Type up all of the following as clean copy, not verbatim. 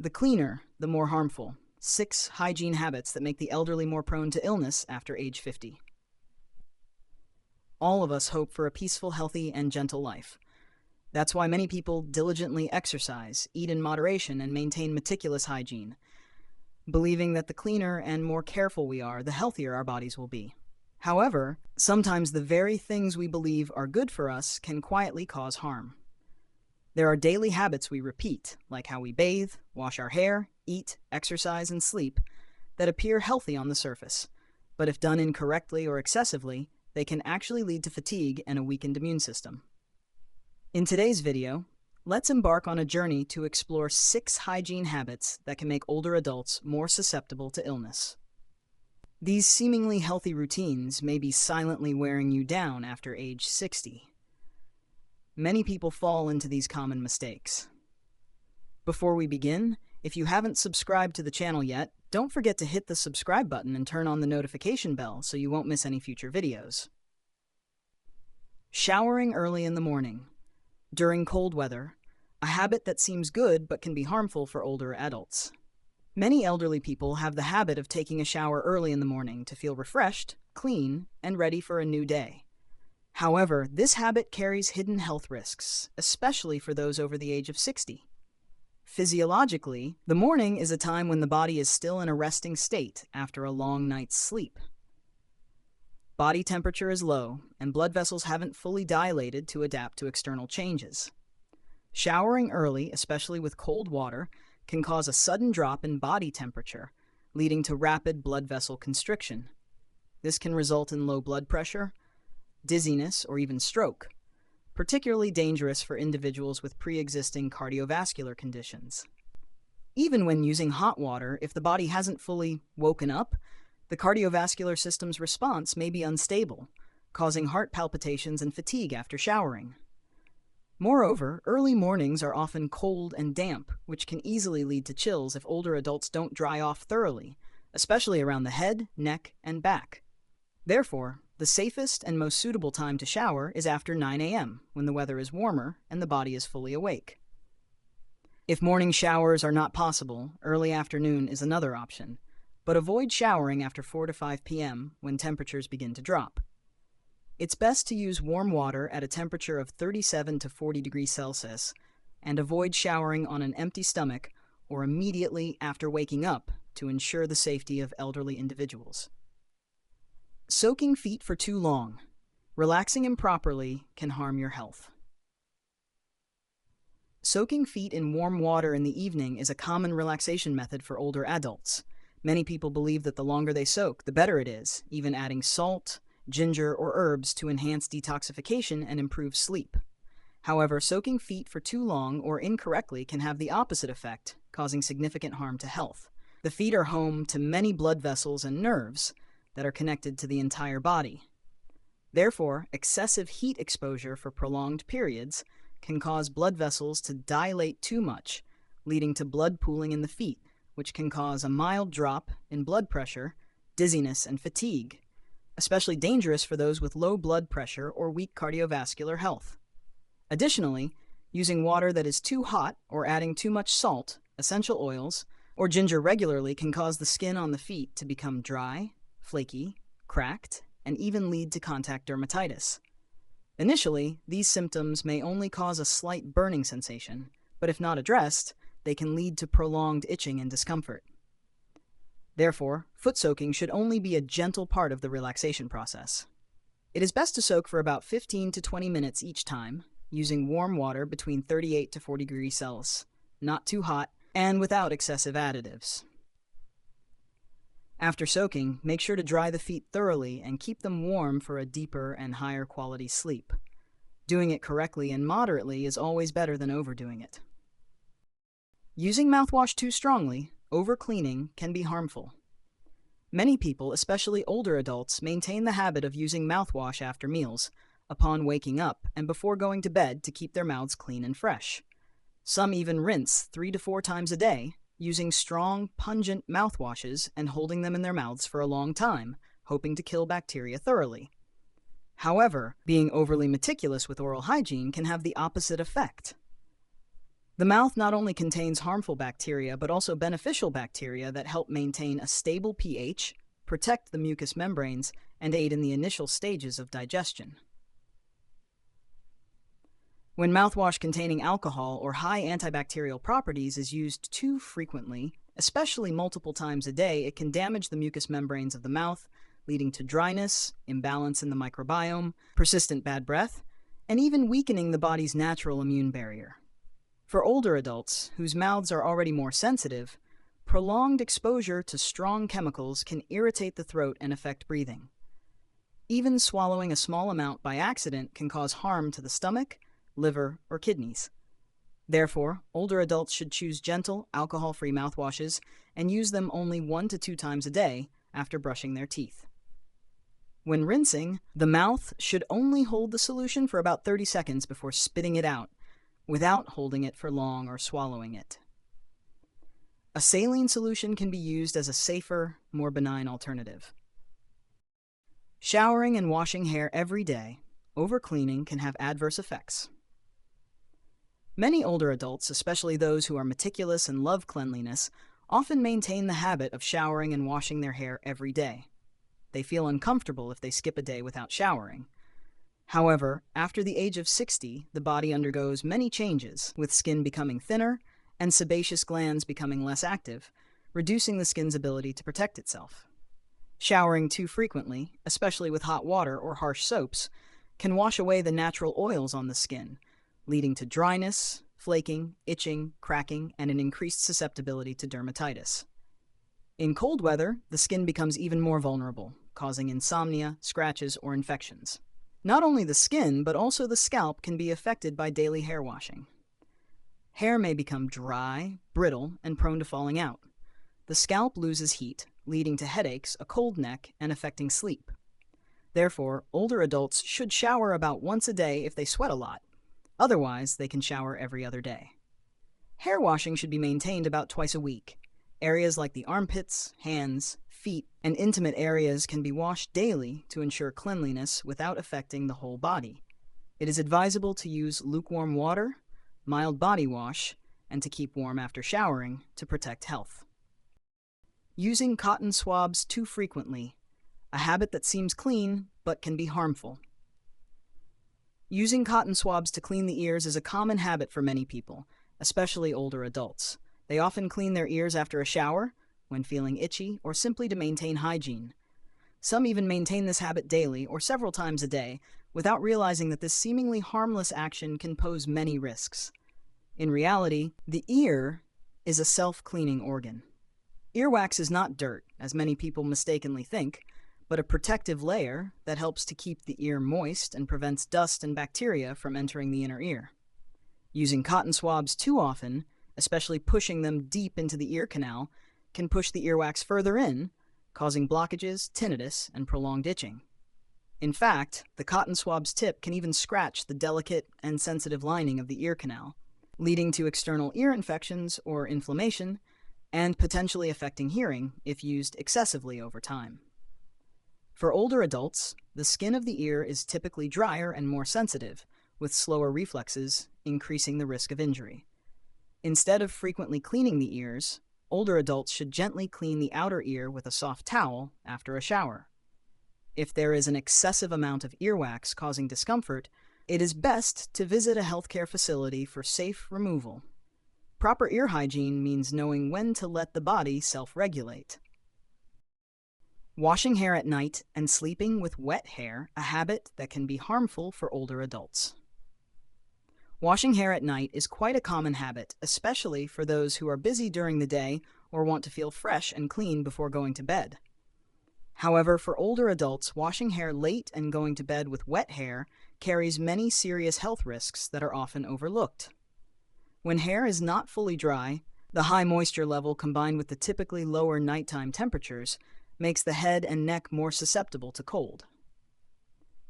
The cleaner, the more harmful. 6 hygiene habits that make the elderly more prone to illness after age 50. All of us hope for a peaceful, healthy, and gentle life. That's why many people diligently exercise, eat in moderation, and maintain meticulous hygiene, believing that the cleaner and more careful we are, the healthier our bodies will be. However, sometimes the very things we believe are good for us can quietly cause harm. There are daily habits we repeat, like how we bathe, wash our hair, eat, exercise, and sleep, that appear healthy on the surface, but if done incorrectly or excessively, they can actually lead to fatigue and a weakened immune system. In today's video, let's embark on a journey to explore 6 hygiene habits that can make older adults more susceptible to illness. These seemingly healthy routines may be silently wearing you down after age 60. Many people fall into these common mistakes. Before we begin, if you haven't subscribed to the channel yet, don't forget to hit the subscribe button and turn on the notification bell so you won't miss any future videos. Showering early in the morning. During cold weather, a habit that seems good but can be harmful for older adults. Many elderly people have the habit of taking a shower early in the morning to feel refreshed, clean, and ready for a new day. However, this habit carries hidden health risks, especially for those over the age of 60. Physiologically, the morning is a time when the body is still in a resting state after a long night's sleep. Body temperature is low, and blood vessels haven't fully dilated to adapt to external changes. Showering early, especially with cold water, can cause a sudden drop in body temperature, leading to rapid blood vessel constriction. This can result in low blood pressure, dizziness, or even stroke, particularly dangerous for individuals with pre-existing cardiovascular conditions. Even when using hot water, if the body hasn't fully woken up, the cardiovascular system's response may be unstable, causing heart palpitations and fatigue after showering. Moreover, early mornings are often cold and damp, which can easily lead to chills if older adults don't dry off thoroughly, especially around the head, neck, and back. Therefore, the safest and most suitable time to shower is after 9 a.m., when the weather is warmer and the body is fully awake. If morning showers are not possible, early afternoon is another option, but avoid showering after 4 to 5 p.m. when temperatures begin to drop. It's best to use warm water at a temperature of 37 to 40 degrees Celsius and avoid showering on an empty stomach or immediately after waking up to ensure the safety of elderly individuals. Soaking feet for too long. Relaxing improperly can harm your health. Soaking feet in warm water in the evening is a common relaxation method for older adults. Many people believe that the longer they soak, the better it is, even adding salt, ginger, or herbs to enhance detoxification and improve sleep. However, soaking feet for too long or incorrectly can have the opposite effect, causing significant harm to health. The feet are home to many blood vessels and nerves that are connected to the entire body. Therefore, excessive heat exposure for prolonged periods can cause blood vessels to dilate too much, leading to blood pooling in the feet, which can cause a mild drop in blood pressure, dizziness, and fatigue, especially dangerous for those with low blood pressure or weak cardiovascular health. Additionally, using water that is too hot or adding too much salt, essential oils, or ginger regularly can cause the skin on the feet to become dry, flaky, cracked, and even lead to contact dermatitis. Initially, these symptoms may only cause a slight burning sensation, but if not addressed, they can lead to prolonged itching and discomfort. Therefore, foot soaking should only be a gentle part of the relaxation process. It is best to soak for about 15 to 20 minutes each time, using warm water between 38 to 40 degrees Celsius, not too hot, and without excessive additives. After soaking, make sure to dry the feet thoroughly and keep them warm for a deeper and higher quality sleep. Doing it correctly and moderately is always better than overdoing it. Using mouthwash too strongly, over-cleaning, can be harmful. Many people, especially older adults, maintain the habit of using mouthwash after meals, upon waking up, and before going to bed to keep their mouths clean and fresh. Some even rinse 3 to 4 times a day, using strong, pungent mouthwashes and holding them in their mouths for a long time, hoping to kill bacteria thoroughly. However, being overly meticulous with oral hygiene can have the opposite effect. The mouth not only contains harmful bacteria, but also beneficial bacteria that help maintain a stable pH, protect the mucous membranes, and aid in the initial stages of digestion. When mouthwash containing alcohol or high antibacterial properties is used too frequently, especially multiple times a day, it can damage the mucous membranes of the mouth, leading to dryness, imbalance in the microbiome, persistent bad breath, and even weakening the body's natural immune barrier. For older adults, whose mouths are already more sensitive, prolonged exposure to strong chemicals can irritate the throat and affect breathing. Even swallowing a small amount by accident can cause harm to the stomach, liver, or kidneys. Therefore, older adults should choose gentle, alcohol-free mouthwashes and use them only 1 to 2 times a day after brushing their teeth. When rinsing, the mouth should only hold the solution for about 30 seconds before spitting it out, without holding it for long or swallowing it. A saline solution can be used as a safer, more benign alternative. Showering and washing hair every day, overcleaning can have adverse effects. Many older adults, especially those who are meticulous and love cleanliness, often maintain the habit of showering and washing their hair every day. They feel uncomfortable if they skip a day without showering. However, after the age of 60, the body undergoes many changes, with skin becoming thinner and sebaceous glands becoming less active, reducing the skin's ability to protect itself. Showering too frequently, especially with hot water or harsh soaps, can wash away the natural oils on the skin, leading to dryness, flaking, itching, cracking, and an increased susceptibility to dermatitis. In cold weather, the skin becomes even more vulnerable, causing insomnia, scratches, or infections. Not only the skin, but also the scalp can be affected by daily hair washing. Hair may become dry, brittle, and prone to falling out. The scalp loses heat, leading to headaches, a cold neck, and affecting sleep. Therefore, older adults should shower about once a day if they sweat a lot. Otherwise, they can shower every other day. Hair washing should be maintained about twice a week. Areas like the armpits, hands, feet, and intimate areas can be washed daily to ensure cleanliness without affecting the whole body. It is advisable to use lukewarm water, mild body wash, and to keep warm after showering to protect health. Using cotton swabs too frequently, a habit that seems clean but can be harmful. Using cotton swabs to clean the ears is a common habit for many people, especially older adults. They often clean their ears after a shower, when feeling itchy, or simply to maintain hygiene. Some even maintain this habit daily or several times a day, without realizing that this seemingly harmless action can pose many risks. In reality, the ear is a self-cleaning organ. Earwax is not dirt, as many people mistakenly think, but a protective layer that helps to keep the ear moist and prevents dust and bacteria from entering the inner ear. Using cotton swabs too often, especially pushing them deep into the ear canal, can push the earwax further in, causing blockages, tinnitus, and prolonged itching. In fact, the cotton swab's tip can even scratch the delicate and sensitive lining of the ear canal, leading to external ear infections or inflammation, and potentially affecting hearing if used excessively over time. For older adults, the skin of the ear is typically drier and more sensitive, with slower reflexes, increasing the risk of injury. Instead of frequently cleaning the ears, older adults should gently clean the outer ear with a soft towel after a shower. If there is an excessive amount of earwax causing discomfort, it is best to visit a healthcare facility for safe removal. Proper ear hygiene means knowing when to let the body self-regulate. Washing hair at night and sleeping with wet hair, a habit that can be harmful for older adults. Washing hair at night is quite a common habit, especially for those who are busy during the day or want to feel fresh and clean before going to bed. However, for older adults, washing hair late and going to bed with wet hair carries many serious health risks that are often overlooked. When hair is not fully dry, the high moisture level combined with the typically lower nighttime temperatures makes the head and neck more susceptible to cold.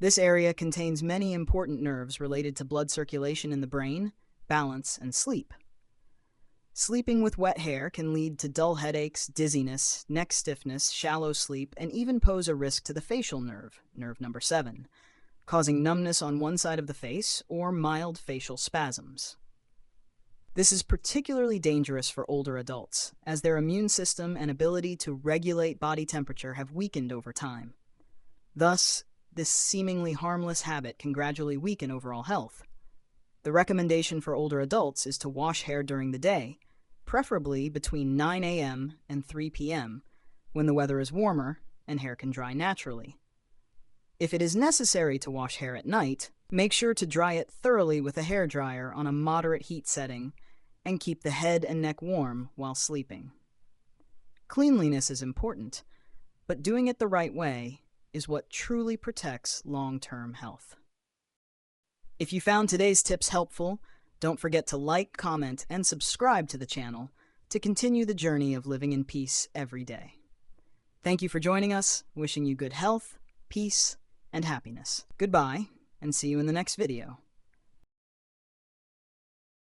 This area contains many important nerves related to blood circulation in the brain, balance, and sleep. Sleeping with wet hair can lead to dull headaches, dizziness, neck stiffness, shallow sleep, and even pose a risk to the facial nerve, nerve number 7, causing numbness on one side of the face or mild facial spasms. This is particularly dangerous for older adults, as their immune system and ability to regulate body temperature have weakened over time. Thus, this seemingly harmless habit can gradually weaken overall health. The recommendation for older adults is to wash hair during the day, preferably between 9 a.m. and 3 p.m., when the weather is warmer and hair can dry naturally. If it is necessary to wash hair at night, make sure to dry it thoroughly with a hairdryer on a moderate heat setting and keep the head and neck warm while sleeping. Cleanliness is important, but doing it the right way is what truly protects long-term health. If you found today's tips helpful, don't forget to like, comment, and subscribe to the channel to continue the journey of living in peace every day. Thank you for joining us, wishing you good health, peace, and happiness. Goodbye, and see you in the next video.